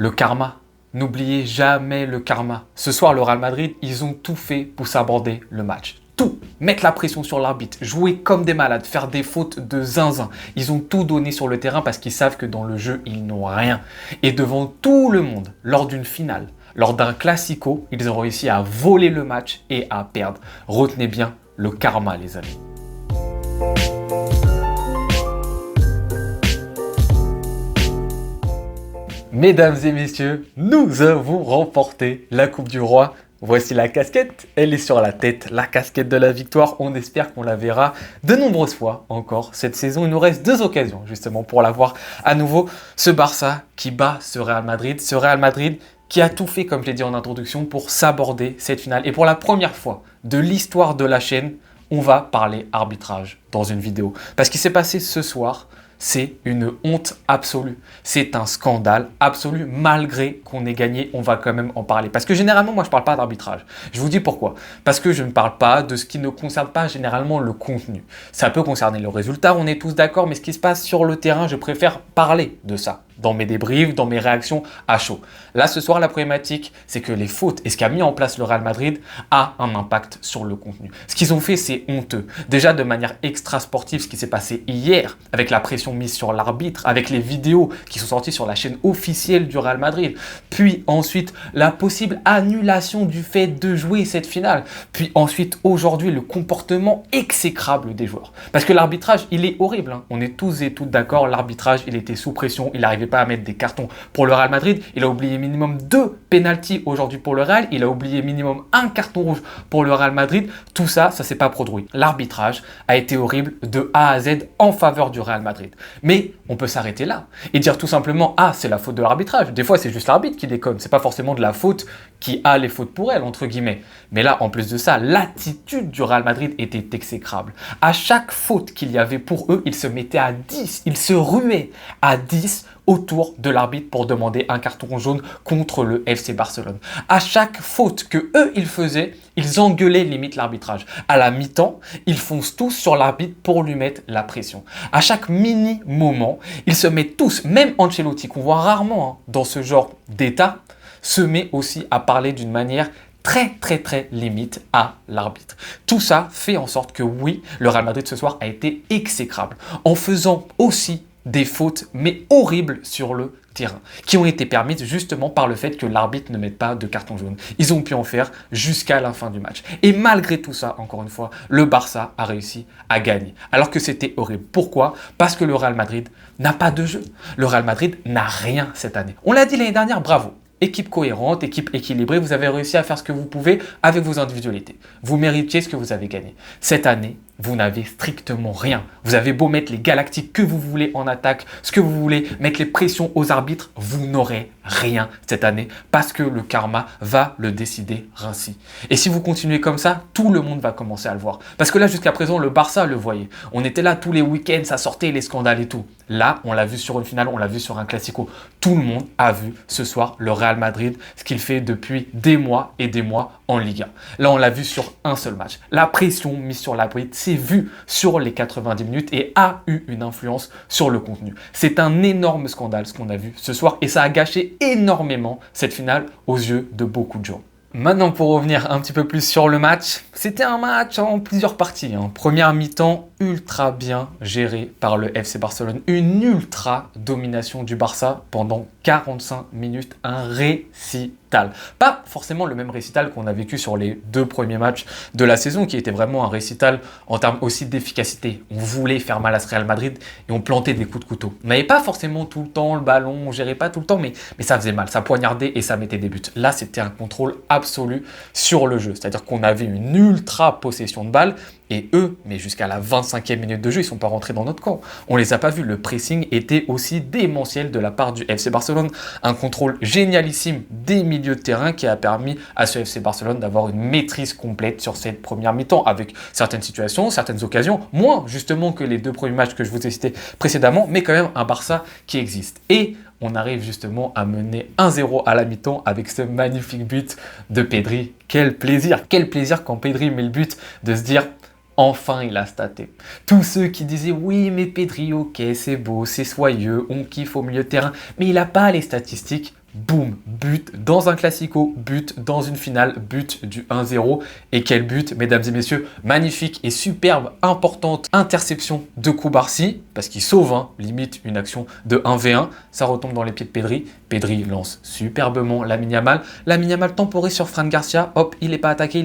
Le karma. N'oubliez jamais le karma. Ce soir, le Real Madrid, ils ont tout fait pour s'aborder le match. Tout. Mettre la pression sur l'arbitre, jouer comme des malades, faire des fautes de zinzin. Ils ont tout donné sur le terrain parce qu'ils savent que dans le jeu, ils n'ont rien. Et devant tout le monde, lors d'une finale, lors d'un classico, ils ont réussi à voler le match et à perdre. Retenez bien le karma, les amis. Mesdames et messieurs, nous avons remporté la Coupe du Roi. Voici la casquette, elle est sur la tête, la casquette de la victoire. On espère qu'on la verra de nombreuses fois encore cette saison. Il nous reste 2 occasions justement pour la voir à nouveau. Ce Barça qui bat ce Real Madrid qui a tout fait, comme je l'ai dit en introduction, pour s'aborder cette finale. Et pour la première fois de l'histoire de la chaîne, on va parler arbitrage dans une vidéo. Parce qu'il s'est passé ce soir, c'est une honte absolue. C'est un scandale absolu. Malgré qu'on ait gagné, on va quand même en parler. Parce que généralement, moi, je ne parle pas d'arbitrage. Je vous dis pourquoi. Parce que je ne parle pas de ce qui ne concerne pas généralement le contenu. Ça peut concerner le résultat, on est tous d'accord, mais ce qui se passe sur le terrain, je préfère parler de ça dans mes débriefs, dans mes réactions à chaud. Là, ce soir, la problématique, c'est que les fautes et ce qu'a mis en place le Real Madrid a un impact sur le contenu. Ce qu'ils ont fait, c'est honteux. Déjà, de manière extra-sportive, ce qui s'est passé hier, avec la pression mise sur l'arbitre, avec les vidéos qui sont sorties sur la chaîne officielle du Real Madrid, puis ensuite, la possible annulation du fait de jouer cette finale, puis ensuite, aujourd'hui, le comportement exécrable des joueurs. Parce que l'arbitrage, il est horrible, hein. On est tous et toutes d'accord, l'arbitrage, il était sous pression, il n'arrivait pas à mettre des cartons pour le Real Madrid. Il a oublié minimum 2 pénaltys aujourd'hui pour le Real. Il a oublié minimum 1 carton rouge pour le Real Madrid. Tout ça, ça s'est pas produit. L'arbitrage a été horrible de A à Z en faveur du Real Madrid. Mais on peut s'arrêter là et dire tout simplement, ah, c'est la faute de l'arbitrage. Des fois, c'est juste l'arbitre qui déconne. C'est pas forcément de la faute qui a les fautes pour elle, entre guillemets. Mais là, en plus de ça, l'attitude du Real Madrid était exécrable. À chaque faute qu'il y avait pour eux, ils se mettaient à 10. Ils se ruaient à 10 autour de l'arbitre pour demander un carton jaune contre le FC Barcelone. À chaque faute que eux ils faisaient, ils engueulaient limite l'arbitrage. À la mi-temps, ils foncent tous sur l'arbitre pour lui mettre la pression. À chaque mini moment, ils se mettent tous, même Ancelotti qu'on voit rarement dans ce genre d'état, se met aussi à parler d'une manière très limite à l'arbitre. Tout ça fait en sorte que oui, le Real Madrid ce soir a été exécrable en faisant aussi des fautes, mais horribles sur le terrain, qui ont été permises justement par le fait que l'arbitre ne mette pas de carton jaune. Ils ont pu en faire jusqu'à la fin du match. Et malgré tout ça, encore une fois, le Barça a réussi à gagner. Alors que c'était horrible. Pourquoi ? Parce que le Real Madrid n'a pas de jeu. Le Real Madrid n'a rien cette année. On l'a dit l'année dernière, bravo. Équipe cohérente, équipe équilibrée, vous avez réussi à faire ce que vous pouvez avec vos individualités. Vous méritiez ce que vous avez gagné. Cette année, vous n'avez strictement rien. Vous avez beau mettre les galactiques que vous voulez en attaque, ce que vous voulez, mettre les pressions aux arbitres, vous n'aurez rien cette année parce que le karma va le décider ainsi. Et si vous continuez comme ça, tout le monde va commencer à le voir. Parce que là, jusqu'à présent, le Barça le voyait. On était là tous les week-ends, ça sortait les scandales et tout. Là, on l'a vu sur une finale, on l'a vu sur un classico. Tout le monde a vu ce soir le Real Madrid, ce qu'il fait depuis des mois et des mois en Ligue 1. Là, on l'a vu sur un seul match. La pression mise sur l'arbitre s'est vue sur les 90 minutes et a eu une influence sur le contenu. C'est un énorme scandale ce qu'on a vu ce soir et ça a gâché énormément cette finale aux yeux de beaucoup de gens. Maintenant, pour revenir un petit peu plus sur le match, c'était un match en plusieurs parties. Première mi-temps, ultra bien géré par le FC Barcelone. Une ultra domination du Barça pendant 45 minutes. Un récital. Pas forcément le même récital qu'on a vécu sur les 2 premiers matchs de la saison, qui était vraiment un récital en termes aussi d'efficacité. On voulait faire mal à ce Real Madrid et on plantait des coups de couteau. On n'avait pas forcément tout le temps le ballon, on gérait pas tout le temps, mais ça faisait mal. Ça poignardait et ça mettait des buts. Là, c'était un contrôle absolu sur le jeu. C'est-à-dire qu'on avait une ultra possession de balle. Et eux, mais jusqu'à la 25e minute de jeu, ils ne sont pas rentrés dans notre camp. On ne les a pas vus. Le pressing était aussi démentiel de la part du FC Barcelone. Un contrôle génialissime des milieux de terrain qui a permis à ce FC Barcelone d'avoir une maîtrise complète sur cette première mi-temps avec certaines situations, certaines occasions, moins justement que les 2 premiers matchs que je vous ai cités précédemment, mais quand même un Barça qui existe. Et on arrive justement à mener 1-0 à la mi-temps avec ce magnifique but de Pedri. Quel plaisir quand Pedri met le but de se dire enfin il a staté. Tous ceux qui disaient oui mais Pedri ok c'est beau, c'est soyeux, on kiffe au milieu de terrain, mais il n'a pas les statistiques boum, but dans un classico, but dans une finale, but du 1-0. Et quel but, mesdames et messieurs, magnifique et superbe, importante interception de Koubarsi, parce qu'il sauve, limite une action de 1v1. Ça retombe dans les pieds de Pedri. Pedri lance superbement Lamine Yamal. Lamine Yamal temporise sur Fran Garcia. Hop, il n'est pas attaqué,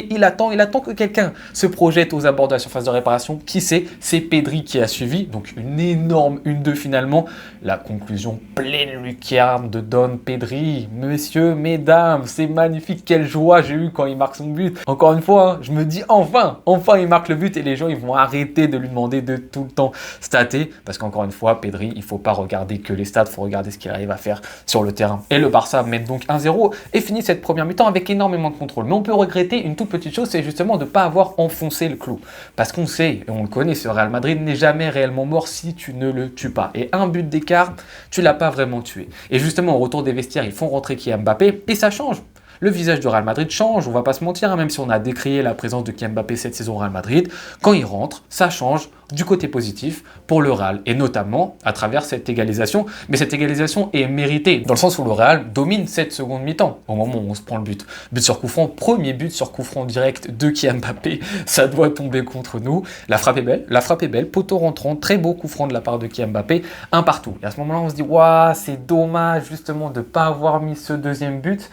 il attend que quelqu'un se projette aux abords de la surface de réparation. Qui c'est? C'est Pedri qui a suivi. Donc une énorme 1-2 finalement. La conclusion pleine lucarne de Don Pedri. Messieurs, mesdames, c'est magnifique. Quelle joie j'ai eu quand il marque son but. Encore une fois, je me dis enfin il marque le but et les gens ils vont arrêter de lui demander de tout le temps stater. Parce qu'encore une fois, Pedri, il ne faut pas regarder que les stats, il faut regarder ce qu'il arrive à faire sur le terrain. Et le Barça mène donc 1-0 et finit cette première mi-temps avec énormément de contrôle. Mais on peut regretter une toute petite chose, c'est justement de ne pas avoir enfoncé le clou. Parce qu'on sait, et on le connaît, ce Real Madrid n'est jamais réellement mort si tu ne le tues pas. Et un but d'écart, tu l'as pas vraiment tué. Et justement, au retour des vestiaires, ils font rentrer Kylian Mbappé et ça change. Le visage du Real Madrid change, on va pas se mentir, même si on a décrié la présence de Kylian Mbappé cette saison au Real Madrid, quand il rentre, ça change du côté positif pour le Real, et notamment à travers cette égalisation. Mais cette égalisation est méritée, dans le sens où le Real domine cette seconde mi-temps, au moment où on se prend le but. But sur coup franc, premier but sur coup franc direct de Kylian Mbappé, ça doit tomber contre nous. La frappe est belle, poteau rentrant, très beau coup franc de la part de Kylian Mbappé, un partout. Et à ce moment-là, on se dit, waouh, c'est dommage justement de ne pas avoir mis ce deuxième but,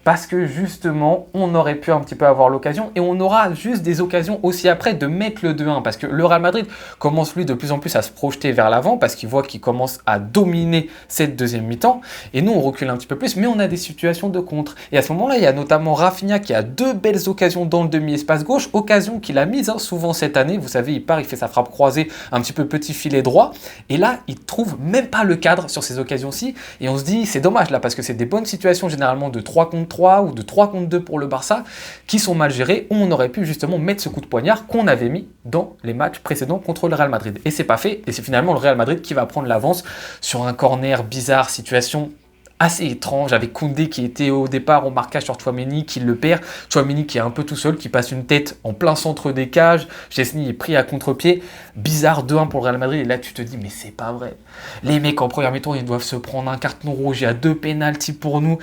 parce que justement, on aurait pu un petit peu avoir l'occasion et on aura juste des occasions aussi après de mettre le 2-1 parce que le Real Madrid commence lui de plus en plus à se projeter vers l'avant parce qu'il voit qu'il commence à dominer cette deuxième mi-temps et nous on recule un petit peu plus mais on a des situations de contre. Et à ce moment-là, il y a notamment Rafinha qui a deux belles occasions dans le demi-espace gauche, occasion qu'il a mise souvent cette année. Vous savez, il part, il fait sa frappe croisée, un petit peu petit filet droit et là, il trouve même pas le cadre sur ces occasions-ci et on se dit c'est dommage là parce que c'est des bonnes situations généralement de 3 contre 3 ou de 3 contre 2 pour le Barça qui sont mal gérés où on aurait pu justement mettre ce coup de poignard qu'on avait mis dans les matchs précédents contre le Real Madrid. Et c'est pas fait et c'est finalement le Real Madrid qui va prendre l'avance sur un corner bizarre, situation assez étrange avec Koundé qui était au départ au marquage sur Tchouaméni qui le perd, Tchouaméni qui est un peu tout seul, qui passe une tête en plein centre des cages, Chesney est pris à contre-pied, bizarre 2-1 pour le Real Madrid et là tu te dis mais c'est pas vrai, les mecs en première mi-temps ils doivent se prendre un carton rouge, il y a 2 pénaltys pour nous,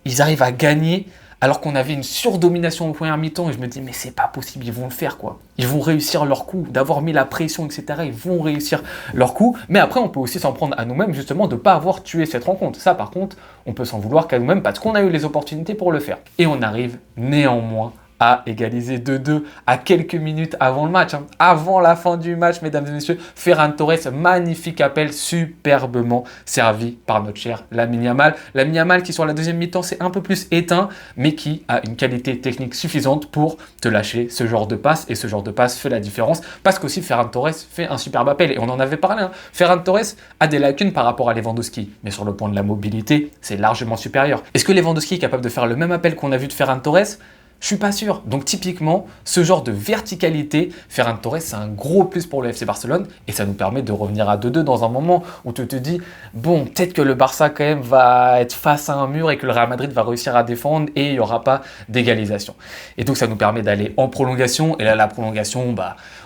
ils arrivent à gagner alors qu'on avait une surdomination en première mi-temps et je me dis mais c'est pas possible, ils vont le faire quoi. Ils vont réussir leur coup, d'avoir mis la pression, etc. Ils vont réussir leur coup. Mais après, on peut aussi s'en prendre à nous-mêmes justement de ne pas avoir tué cette rencontre. Ça par contre, on peut s'en vouloir qu'à nous-mêmes parce qu'on a eu les opportunités pour le faire. Et on arrive néanmoins à égaliser 2-2 à quelques minutes avant le match. Avant la fin du match, mesdames et messieurs, Ferran Torres, magnifique appel, superbement servi par notre cher Lamine Yamal. Lamine Yamal qui sur la deuxième mi-temps c'est un peu plus éteint, mais qui a une qualité technique suffisante pour te lâcher ce genre de passe. Et ce genre de passe fait la différence parce qu'aussi Ferran Torres fait un superbe appel. Et on en avait parlé. Ferran Torres a des lacunes par rapport à Lewandowski, mais sur le point de la mobilité, c'est largement supérieur. Est-ce que Lewandowski est capable de faire le même appel qu'on a vu de Ferran Torres ? Je suis pas sûr. Donc typiquement, ce genre de verticalité, Ferran Torres, c'est un gros plus pour le FC Barcelone et ça nous permet de revenir à 2-2 dans un moment où tu te dis, bon, peut-être que le Barça quand même va être face à un mur et que le Real Madrid va réussir à défendre et il n'y aura pas d'égalisation. Et donc ça nous permet d'aller en prolongation et là, la prolongation,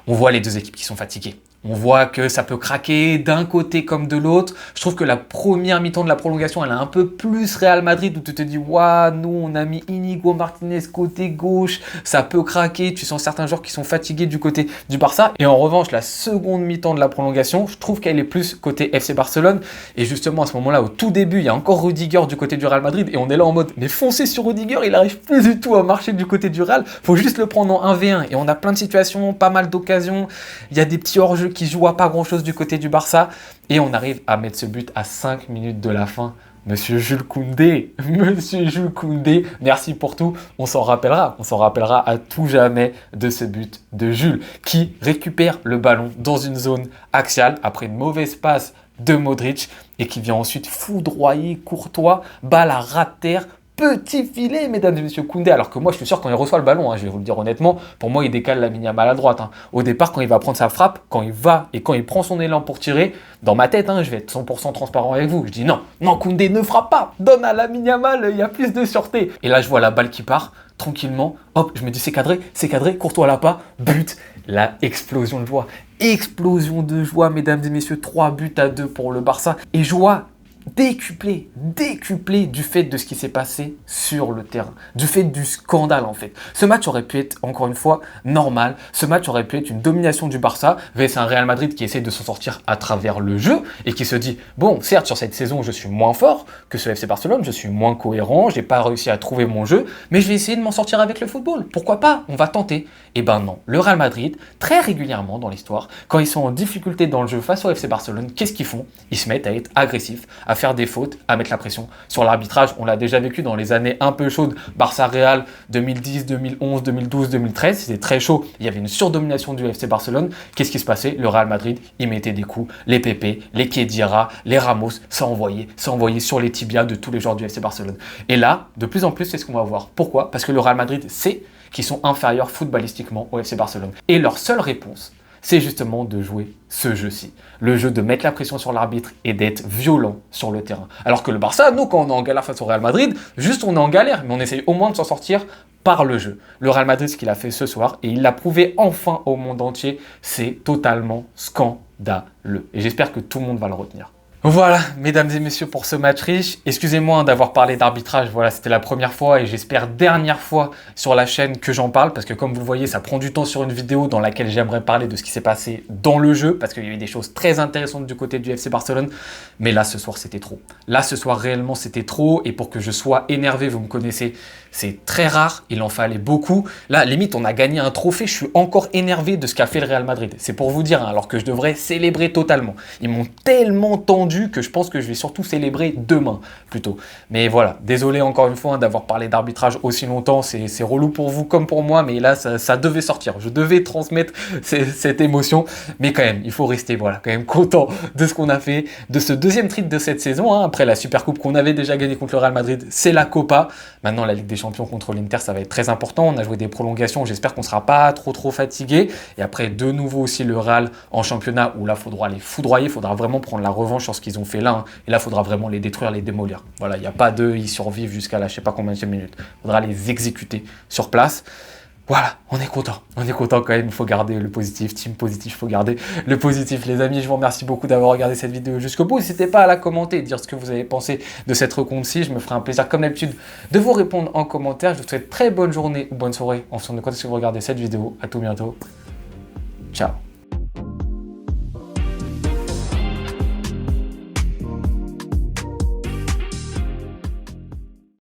on voit les deux équipes qui sont fatiguées. On voit que ça peut craquer d'un côté comme de l'autre. Je trouve que la première mi-temps de la prolongation, elle a un peu plus Real Madrid où tu te dis, waouh, nous on a mis Inigo Martinez côté gauche, ça peut craquer. Tu sens certains joueurs qui sont fatigués du côté du Barça. Et en revanche, la seconde mi-temps de la prolongation, je trouve qu'elle est plus côté FC Barcelone. Et justement, à ce moment-là, au tout début, il y a encore Rudiger du côté du Real Madrid et on est là en mode, mais foncez sur Rudiger, il n'arrive plus du tout à marcher du côté du Real. Faut juste le prendre en 1v1 et on a plein de situations, pas mal d'occasions. Il y a des petits hors-jeu qui jouent à pas grand chose du côté du Barça et on arrive à mettre ce but à 5 minutes de la fin. Monsieur Jules Koundé, merci pour tout, on s'en rappellera à tout jamais de ce but de Jules qui récupère le ballon dans une zone axiale après une mauvaise passe de Modric et qui vient ensuite foudroyer Courtois, balle à ras de terre. Petit filet, mesdames et messieurs, Koundé. Alors que moi, je suis sûr, quand il reçoit le ballon, je vais vous le dire honnêtement, pour moi, il décale Lamine Yamal à droite. Au départ, quand il va prendre sa frappe, quand il prend son élan pour tirer, dans ma tête, je vais être 100% transparent avec vous. Je dis non, Koundé ne frappe pas. Donne à Lamine Yamal, il y a plus de sûreté. Et là, je vois la balle qui part tranquillement. Hop, je me dis c'est cadré, Courtois l'a pas, but. La explosion de joie, mesdames et messieurs, 3 buts à 2 pour le Barça. Et joie décuplé du fait de ce qui s'est passé sur le terrain, du fait du scandale en fait. Ce match aurait pu être, encore une fois, normal. Ce match aurait pu être une domination du Barça, vs un Real Madrid qui essaie de s'en sortir à travers le jeu et qui se dit, bon, certes, sur cette saison, je suis moins fort que ce FC Barcelone, je suis moins cohérent, j'ai pas réussi à trouver mon jeu, mais je vais essayer de m'en sortir avec le football. Pourquoi pas? On va tenter. Eh ben non, le Real Madrid, très régulièrement dans l'histoire, quand ils sont en difficulté dans le jeu face au FC Barcelone, qu'est-ce qu'ils font? Ils se mettent à être agressifs, à faire des fautes, à mettre la pression sur l'arbitrage. On l'a déjà vécu dans les années un peu chaudes, Barça-Real 2010, 2011, 2012, 2013, c'était très chaud, il y avait une surdomination du FC Barcelone. Qu'est-ce qui se passait? Le Real Madrid, il mettait des coups, les Pepe, les Khedira, les Ramos, ça envoyait sur les tibias de tous les joueurs du FC Barcelone. Et là, de plus en plus, c'est ce qu'on va voir. Pourquoi? Parce que le Real Madrid sait qu'ils sont inférieurs footballistiquement au FC Barcelone. Et leur seule réponse, c'est justement de jouer ce jeu-ci. Le jeu de mettre la pression sur l'arbitre et d'être violent sur le terrain. Alors que le Barça, nous, quand on est en galère face au Real Madrid, juste on est en galère, mais on essaye au moins de s'en sortir par le jeu. Le Real Madrid, ce qu'il a fait ce soir, et il l'a prouvé enfin au monde entier, c'est totalement scandaleux. Et j'espère que tout le monde va le retenir. Voilà, mesdames et messieurs, pour ce match riche. Excusez-moi d'avoir parlé d'arbitrage, voilà, c'était la première fois et j'espère dernière fois sur la chaîne que j'en parle parce que comme vous le voyez, ça prend du temps sur une vidéo dans laquelle j'aimerais parler de ce qui s'est passé dans le jeu parce qu'il y a eu des choses très intéressantes du côté du FC Barcelone. Mais là, ce soir, c'était trop. Là, ce soir, réellement, c'était trop et pour que je sois énervé, vous me connaissez, c'est très rare, il en fallait beaucoup. Là, limite, on a gagné un trophée, je suis encore énervé de ce qu'a fait le Real Madrid. C'est pour vous dire, hein, alors que je devrais célébrer totalement. Ils m'ont tellement tendu que je pense que je vais surtout célébrer demain plutôt. Mais voilà, désolé encore une fois d'avoir parlé d'arbitrage aussi longtemps, c'est relou pour vous comme pour moi, mais là ça devait sortir, je devais transmettre cette émotion, mais quand même, il faut rester voilà, quand même content de ce qu'on a fait, de ce deuxième titre de cette saison, hein, après la Supercoupe qu'on avait déjà gagné contre le Real Madrid, c'est la Copa, maintenant la Ligue des Champions contre l'Inter, ça va être très important, on a joué des prolongations, j'espère qu'on ne sera pas trop fatigué, et après de nouveau aussi le Real en championnat, où là il faudra les foudroyer, il faudra vraiment prendre la revanche sur ce qu'ils ont fait là, hein. Et là il faudra vraiment les détruire, les démolir. Voilà, il n'y a pas d'eux, ils survivent jusqu'à la je sais pas combien de minutes. Il faudra les exécuter sur place. Voilà, on est content quand même, il faut garder le positif, team positif, il faut garder le positif. Les amis, je vous remercie beaucoup d'avoir regardé cette vidéo jusqu'au bout. N'hésitez pas à la commenter, dire ce que vous avez pensé de cette rencontre-ci. Je me ferai un plaisir comme d'habitude de vous répondre en commentaire. Je vous souhaite très bonne journée ou bonne soirée en fonction de quand est-ce que vous regardez cette vidéo. À tout bientôt. Ciao.